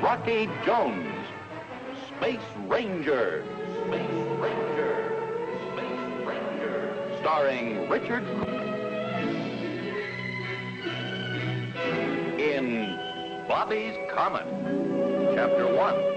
Rocky Jones, Space Ranger, Space Ranger, Space Ranger, starring Richard in Bobby's Comet, Chapter 1.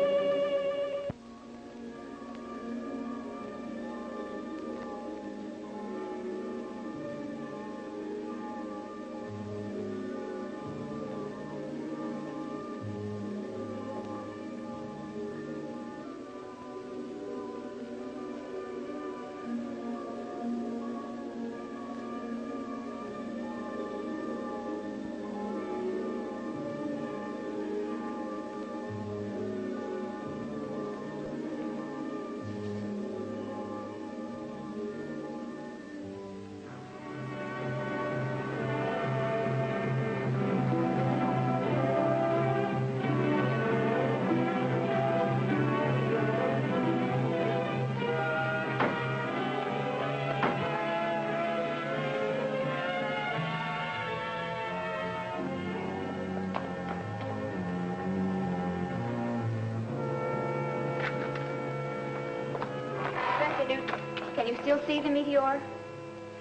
Can you still see the meteor?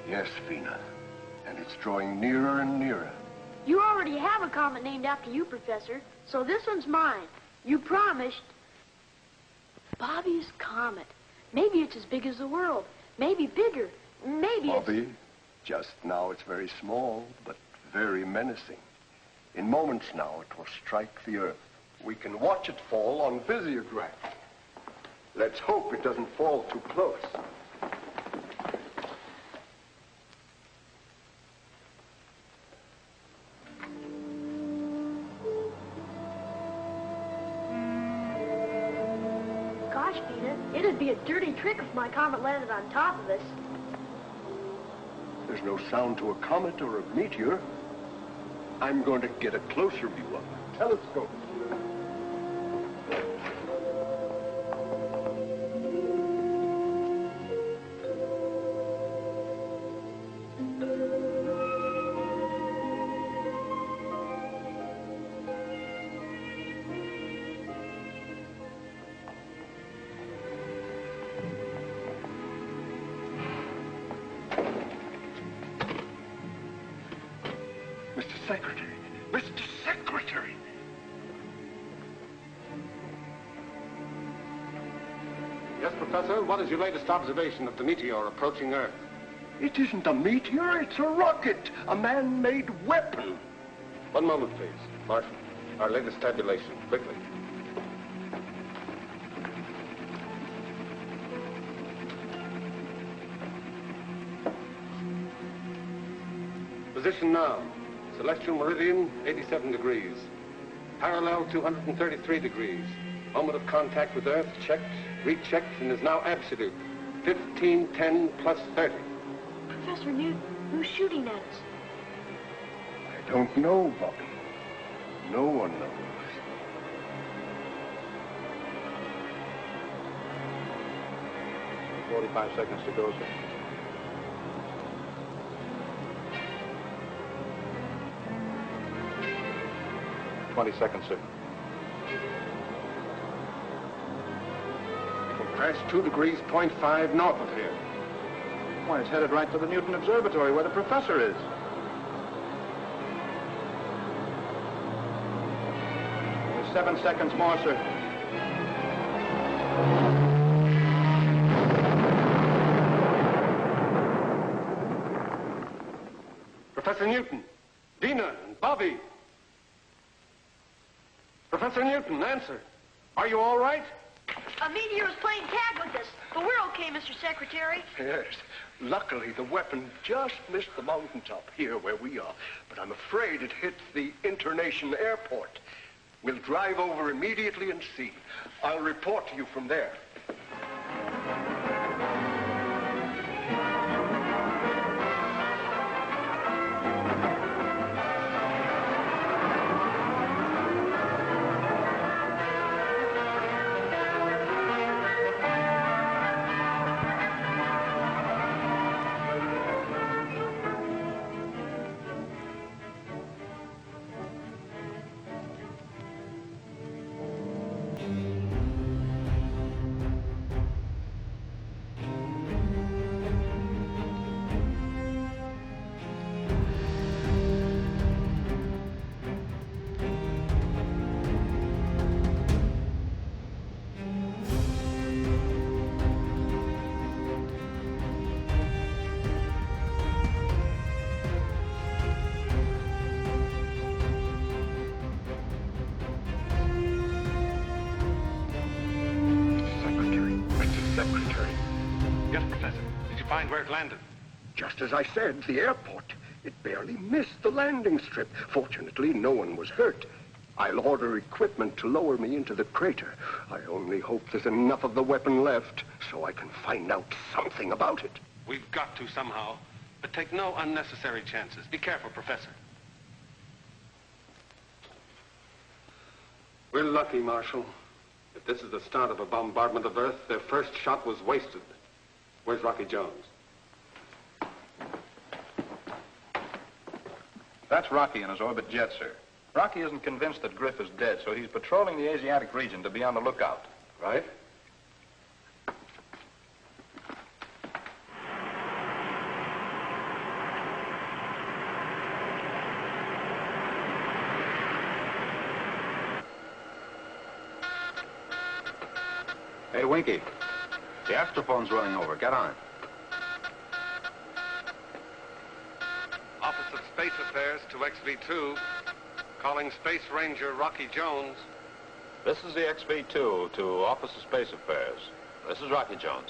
Yes, Vena. And it's drawing nearer and nearer. You already have a comet named after you, Professor, so this one's mine. You promised. Bobby's Comet. Maybe it's as big as the world. Maybe bigger. Maybe Bobby, just now it's very small, but very menacing. In moments now, it will strike the Earth. We can watch it fall on visiograph. Let's hope it doesn't fall too close. Gosh, Vena, it'd be a dirty trick if my comet landed on top of us. There's no sound to a comet or a meteor. I'm going to get a closer view of the telescope. Mr. Secretary! Mr. Secretary! Yes, Professor, what is your latest observation of the meteor approaching Earth? It isn't a meteor, it's a rocket, a man-made weapon. One moment, please. Marshal, our latest tabulation, quickly. Position now. Celestial meridian, 87 degrees. Parallel, 233 degrees. Moment of contact with Earth, checked, rechecked, and is now absolute. 1510 plus 30. Professor Newton, who's shooting at us? I don't know, Bobby. No one knows. $45 seconds to go, sir. 20 seconds, sir. We'll crash 2 degrees, 0.5 north of here. Why, it's headed right for the Newton Observatory where the professor is. Only 7 seconds more, sir. Professor Newton, Vena, and Bobby. Professor Newton, answer. Are you all right? A meteor is playing tag with us, but we're okay, Mr. Secretary. Yes. Luckily, the weapon just missed the mountaintop here where we are. But I'm afraid it hit the internation airport. We'll drive over immediately and see. I'll report to you from there. find where it landed? Just as I said, the airport. It barely missed the landing strip. Fortunately, no one was hurt. I'll order equipment to lower me into the crater. I only hope there's enough of the weapon left so I can find out something about it. We've got to somehow, but take no unnecessary chances. Be careful, Professor. We're lucky, Marshal. If this is the start of a bombardment of Earth, their first shot was wasted. Where's Rocky Jones? That's Rocky in his orbit jet, sir. Rocky isn't convinced that Griff is dead, so he's patrolling the Asiatic region to be on the lookout. Right? Hey, Winky. The astrophone's running over. Get on it. Office of Space Affairs to XV2. Calling Space Ranger Rocky Jones. This is the XV2 to Office of Space Affairs. This is Rocky Jones.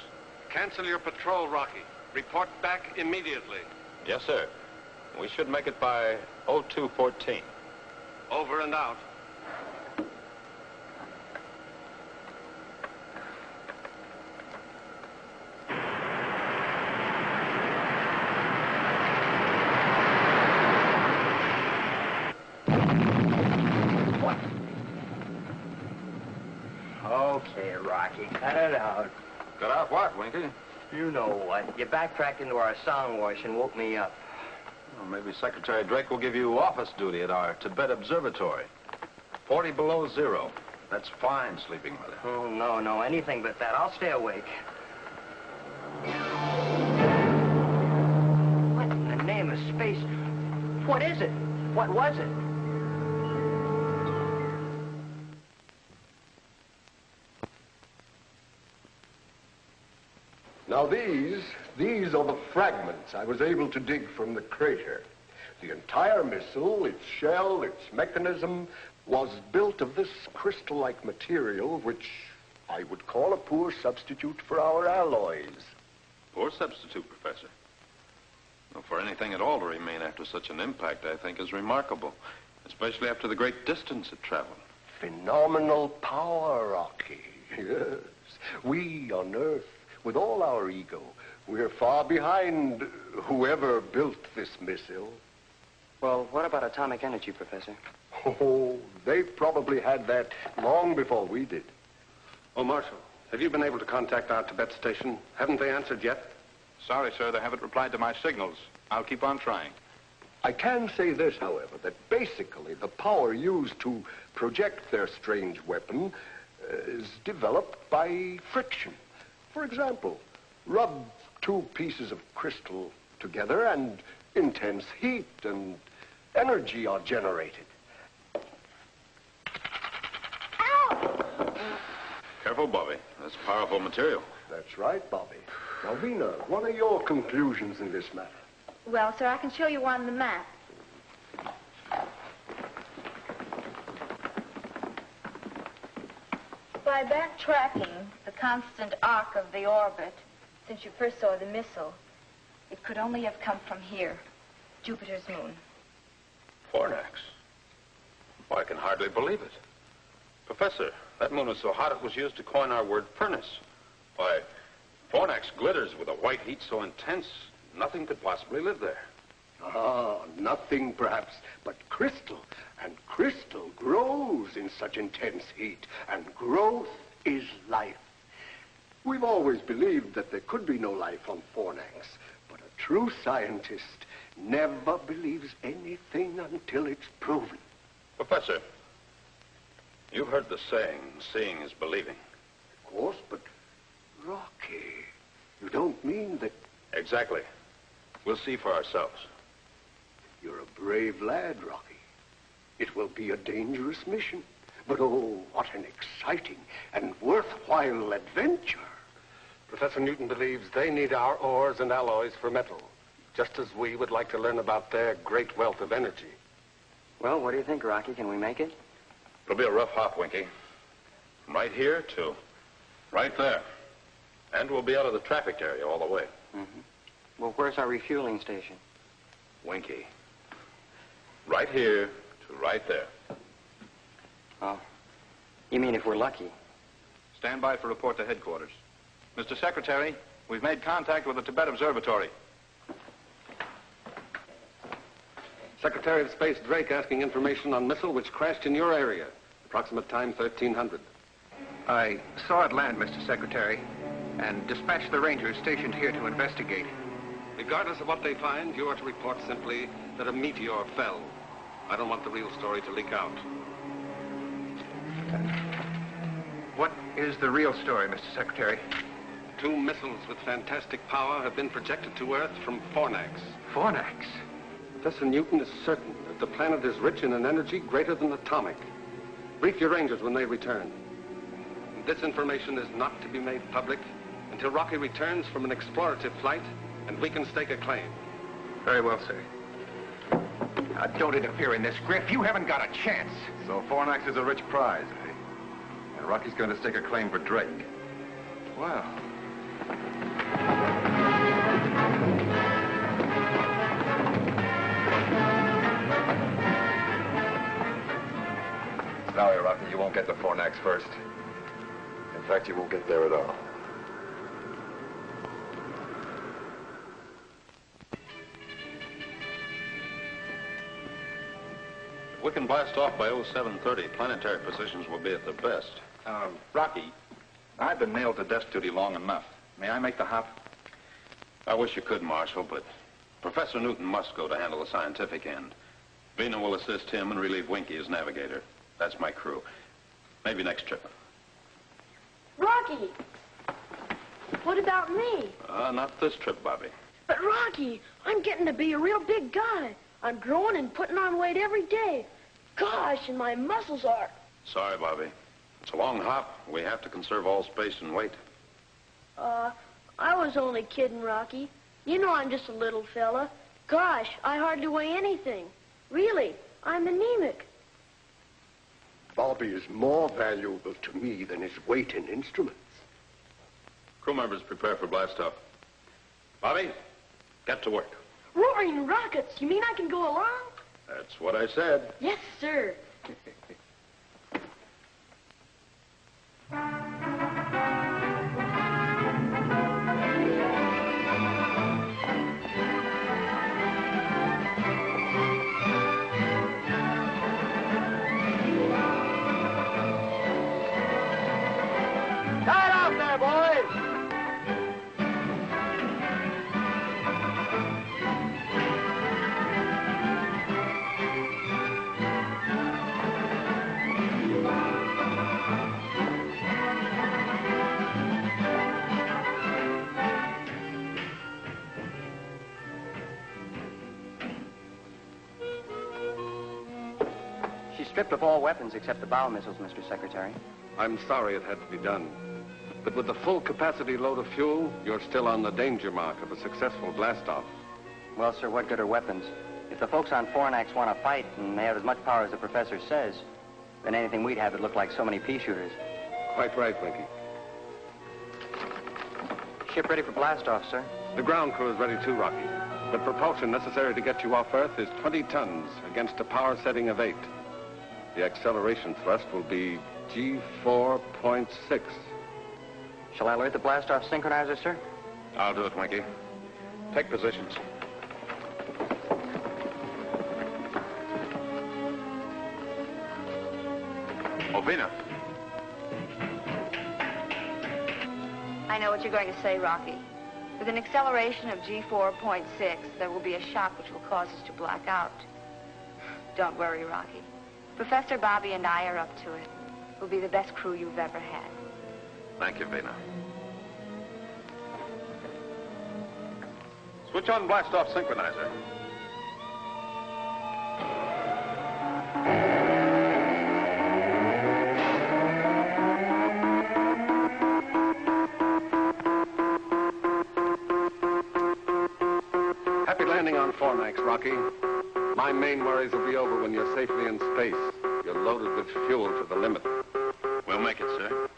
Cancel your patrol, Rocky. Report back immediately. Yes, sir. We should make it by 0214. Over and out. Okay, Rocky, cut it out. Cut out what, Winky? You know what. You backtracked into our sound wash and woke me up. Well, maybe Secretary Drake will give you office duty at our Tibet Observatory. 40 below zero. That's fine sleeping weather. Oh, no, anything but that. I'll stay awake. What in the name of space? What is it? What was it? Now these are the fragments I was able to dig from the crater. The entire missile, its shell, its mechanism, was built of this crystal-like material, which I would call a poor substitute for our alloys. Poor substitute, Professor. Well, for anything at all to remain after such an impact, I think, is remarkable, especially after the great distance it traveled. Phenomenal power, Rocky. Yes. We on Earth, with all our ego, we're far behind whoever built this missile. Well, what about atomic energy, Professor? Oh, they probably had that long before we did. Oh, Marshal, have you been able to contact our Tibet station? Haven't they answered yet? Sorry, sir, they haven't replied to my signals. I'll keep on trying. I can say this, however, that basically the power used to project their strange weapon is developed by friction. For example, rub two pieces of crystal together and intense heat and energy are generated. Careful, Bobby. That's powerful material. That's right, Bobby. Now, Vena, what are your conclusions in this matter? Well, sir, I can show you on the map. By backtracking the constant arc of the orbit, since you first saw the missile, it could only have come from here, Jupiter's moon. Fornax. Well, I can hardly believe it. Professor, that moon was so hot it was used to coin our word furnace. Why, Fornax glitters with a white heat so intense, nothing could possibly live there. Ah, nothing perhaps, but crystal. And crystal grows in such intense heat, and growth is life. We've always believed that there could be no life on Fornax, but a true scientist never believes anything until it's proven. Professor, you've heard the saying, seeing is believing. Of course, but Rocky, you don't mean that... Exactly. We'll see for ourselves. You're a brave lad, Rocky. It will be a dangerous mission, but oh, what an exciting and worthwhile adventure. Professor Newton believes they need our ores and alloys for metal, just as we would like to learn about their great wealth of energy. Well, what do you think, Rocky? Can we make it? It'll be a rough hop, Winky. From right here to right there. And we'll be out of the traffic area all the way. Mm-hmm. Well, where's our refueling station? Winky. Right here to right there. Oh. You mean if we're lucky? Stand by for report to headquarters. Mr. Secretary, we've made contact with the Tibet Observatory. Secretary of Space Drake asking information on missile which crashed in your area. Approximate time 1300. I saw it land, Mr. Secretary, and dispatched the Rangers stationed here to investigate. Regardless of what they find, you are to report simply that a meteor fell. I don't want the real story to leak out. What is the real story, Mr. Secretary? 2 missiles with fantastic power have been projected to Earth from Fornax. Fornax? Professor Newton is certain that the planet is rich in an energy greater than atomic. Brief your Rangers when they return. This information is not to be made public until Rocky returns from an explorative flight and we can stake a claim. Very well, sir. Now, don't interfere in this, Griff. You haven't got a chance. So Fornax is a rich prize, eh? And Rocky's going to stake a claim for Drake. Well. Sorry, Rocky, you won't get to Fornax first. In fact, you won't get there at all. If we can blast off by 0730, planetary positions will be at their best. Rocky, I've been nailed to desk duty long enough. May I make the hop? I wish you could, Marshal, but Professor Newton must go to handle the scientific end. Vena will assist him and relieve Winky as navigator. That's my crew. Maybe next trip. Rocky! What about me? Not this trip, Bobby. But Rocky, I'm getting to be a real big guy. I'm growing and putting on weight every day. Gosh, and my muscles are... Sorry, Bobby. It's a long hop. We have to conserve all space and weight. I was only kidding, Rocky. You know I'm just a little fella. Gosh, I hardly weigh anything. Really, I'm anemic. Bobby is more valuable to me than his weight in instruments. Crew members prepare for blastoff. Bobby, get to work. Roaring rockets, you mean I can go along? That's what I said. Yes, sir. Start off there, boys! She's stripped of all weapons except the bow missiles, Mr. Secretary. I'm sorry it had to be done. But with the full capacity load of fuel, you're still on the danger mark of a successful blastoff. Well, sir, what good are weapons? If the folks on Fornax want to fight and they have as much power as the professor says, then anything we'd have would look like so many pea shooters. Quite right, Winky. Ship ready for blastoff, sir. The ground crew is ready too, Rocky. The propulsion necessary to get you off Earth is 20 tons against a power setting of 8. The acceleration thrust will be G4.6. Shall I alert the blastoff synchronizer, sir? I'll do it, Winky. Take positions. Oh, Vena. I know what you're going to say, Rocky. With an acceleration of G4.6, there will be a shock which will cause us to black out. Don't worry, Rocky. Professor Bobby and I are up to it. We'll be the best crew you've ever had. Thank you, Vena. Switch on blastoff synchronizer. Happy landing on Fornax, Rocky. My main worries will be over when you're safely in space. You're loaded with fuel to the limit. We'll make it, sir.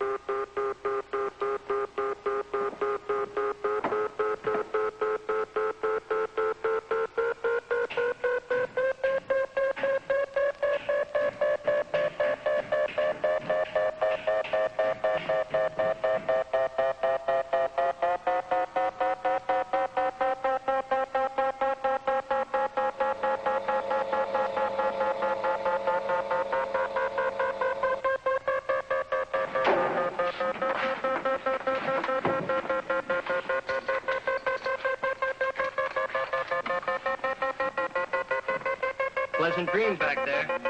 Pleasant dreams back there.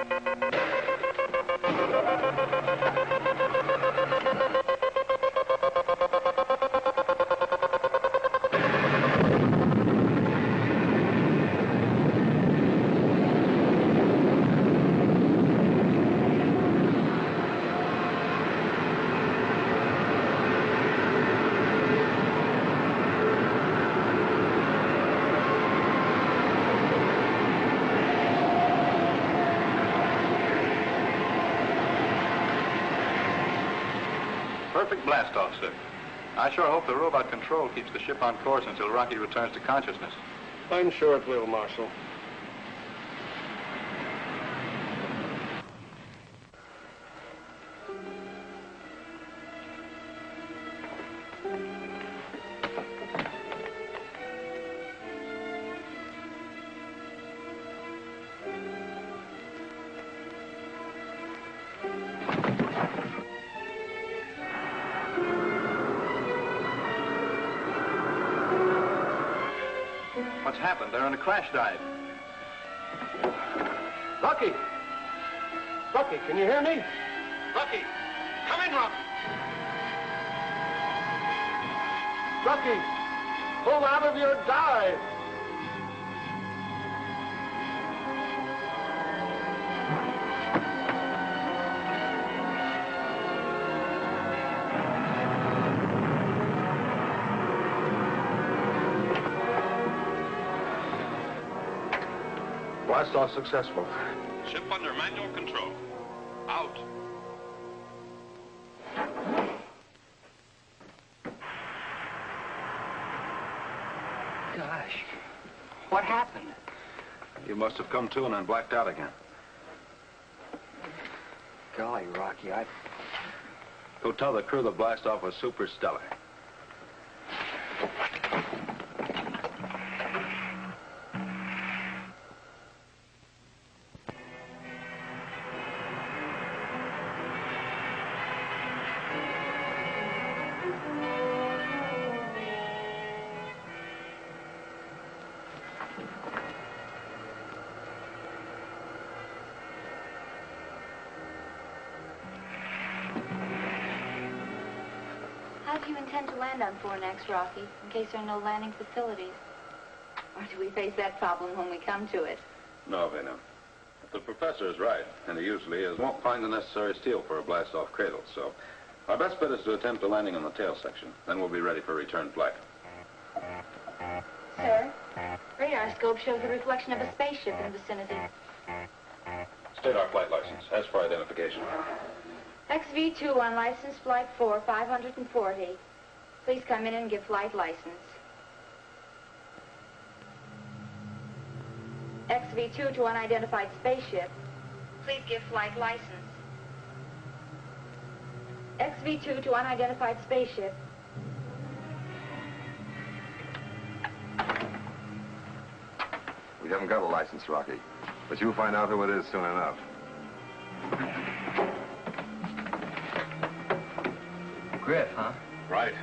Perfect blast-off, sir. I sure hope the robot control keeps the ship on course until Rocky returns to consciousness. I'm sure it will, Marshal. What's happened? They're in a crash dive. Rocky! Rocky, can you hear me? Rocky! Come in, Rocky! Rocky! Pull out of your dive! Blast-off successful. Ship under manual control. Out. Gosh, what happened? You must have come to and then blacked out again. Golly, Rocky, Go tell the crew the blast-off was super stellar. How do you intend to land on Fornax, Rocky, in case there are no landing facilities? Or do we face that problem when we come to it? No, Vena. If the professor is right, and he usually is, won't find the necessary steel for a blast-off cradle, so our best bet is to attempt a landing on the tail section. Then we'll be ready for return flight. Sir, radar scope shows the reflection of a spaceship in the vicinity. State our flight license. As for identification. XV2 on license flight 4, 540. Please come in and give flight license. XV2 to unidentified spaceship. Please give flight license. XV2 to unidentified spaceship. We haven't got a license, Rocky, but you'll find out who it is soon enough. Griff, huh? Right.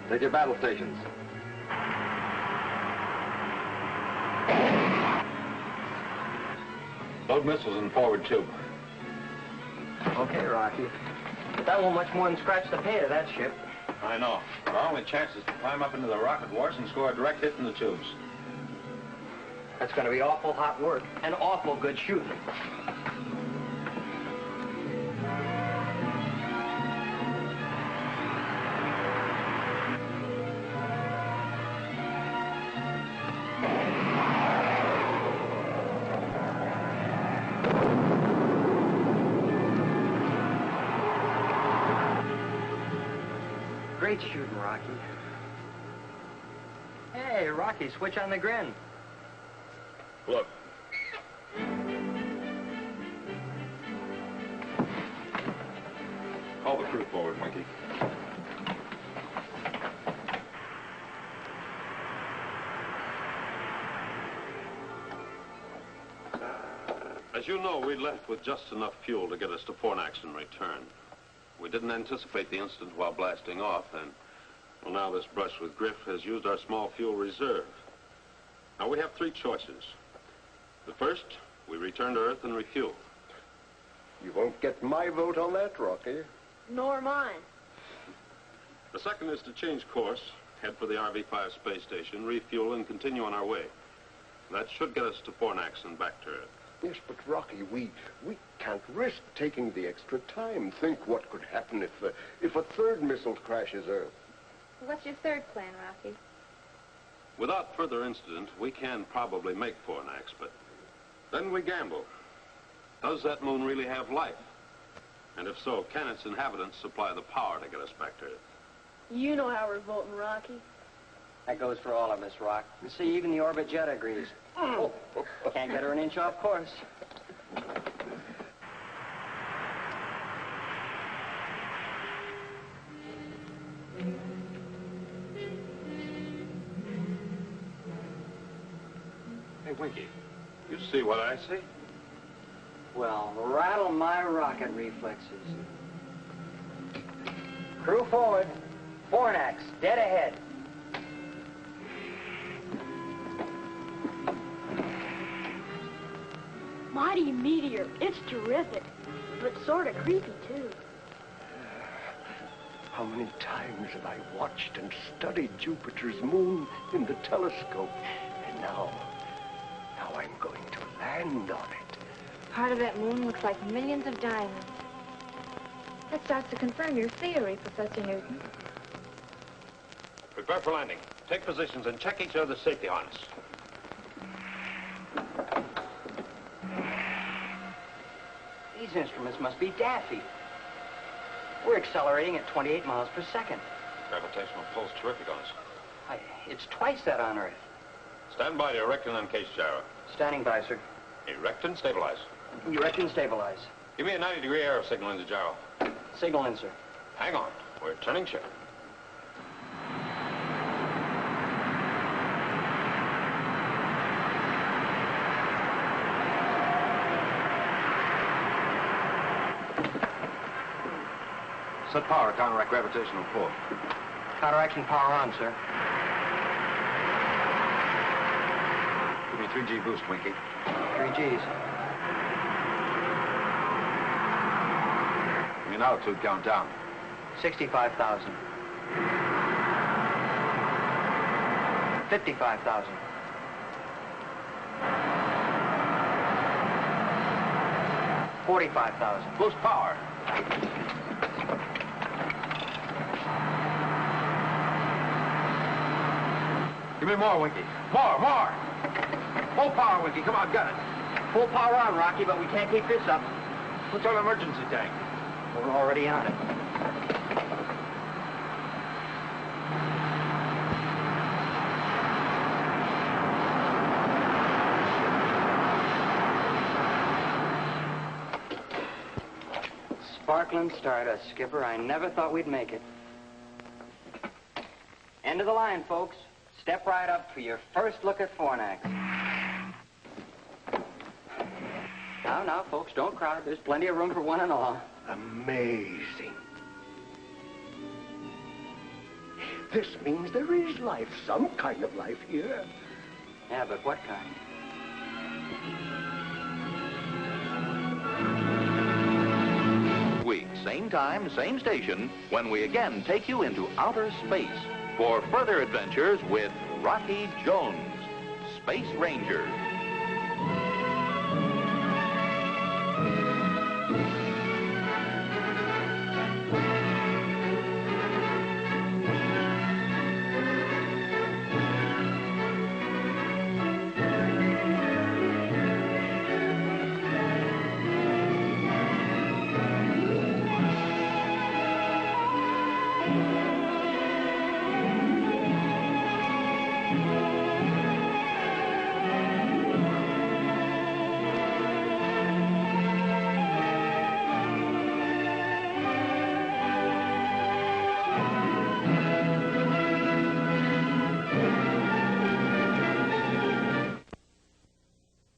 Take your battle stations. Load missiles in forward tube. Okay, Rocky. But that won't much more than scratch the paint of that ship. I know. Our only chance is to climb up into the rocket wars and score a direct hit in the tubes. That's going to be awful hot work and awful good shooting. Great shooting, Rocky. Hey, Rocky, switch on the grin. Look. Call the crew forward, Winky. As you know, we left with just enough fuel to get us to Fornax and return. We didn't anticipate the incident while blasting off, and, well, now this brush with Griff has used our small fuel reserve. Now, we have three choices. The first, we return to Earth and refuel. You won't get my vote on that, Rocky. Nor mine. The second is to change course, head for the RV-5 space station, refuel, and continue on our way. That should get us to Fornax and back to Earth. Yes, but Rocky, we can't risk taking the extra time. Think what could happen if a third missile crashes Earth. What's your third plan, Rocky? Without further incident, we can probably make Fornax, but then we gamble. Does that moon really have life? And if so, can its inhabitants supply the power to get us back to Earth? You know how we're voting, Rocky. That goes for all of us, Rock. You see, even the orbit jet agrees. Can't get her an inch off course. Hey, Winky, you see what I see? Well, rattle my rocket reflexes. Crew forward. Fornax, dead ahead. Mighty meteor. It's terrific. But sort of creepy, too. How many times have I watched and studied Jupiter's moon in the telescope? And now I'm going to land on it. Part of that moon looks like millions of diamonds. That starts to confirm your theory, Professor Newton. Prepare for landing. Take positions and check each other's safety harness. These instruments must be daffy. We're accelerating at 28 miles per second. Gravitational pull's terrific on us. It's twice that on Earth. Stand by to erect and uncase gyro. Standing by, sir. Erect and stabilize. Erect and stabilize. Give me a 90-degree arrow signal in the gyro. Signal in, sir. Hang on. We're turning shift. Set power, counteract gravitational pull. Counteraction power on, sir. Give me 3G boost, Winky. 3 Gs. Give me an altitude count down. 65,000. 55,000. 45,000. Boost power. Give me more, Winky. More! Full power, Winky. Come on, got it. Full power on, Rocky, but we can't keep this up. What's our emergency tank? We're already on it. Sparkling stardust, Skipper. I never thought we'd make it. End of the line, folks. Step right up for your first look at Fornax. Now, folks, don't crowd. There's plenty of room for one and all. Amazing. This means there is life, some kind of life here. Yeah, but what kind? Week, same time, same station, when we again take you into outer space for further adventures with Rocky Jones, Space Ranger.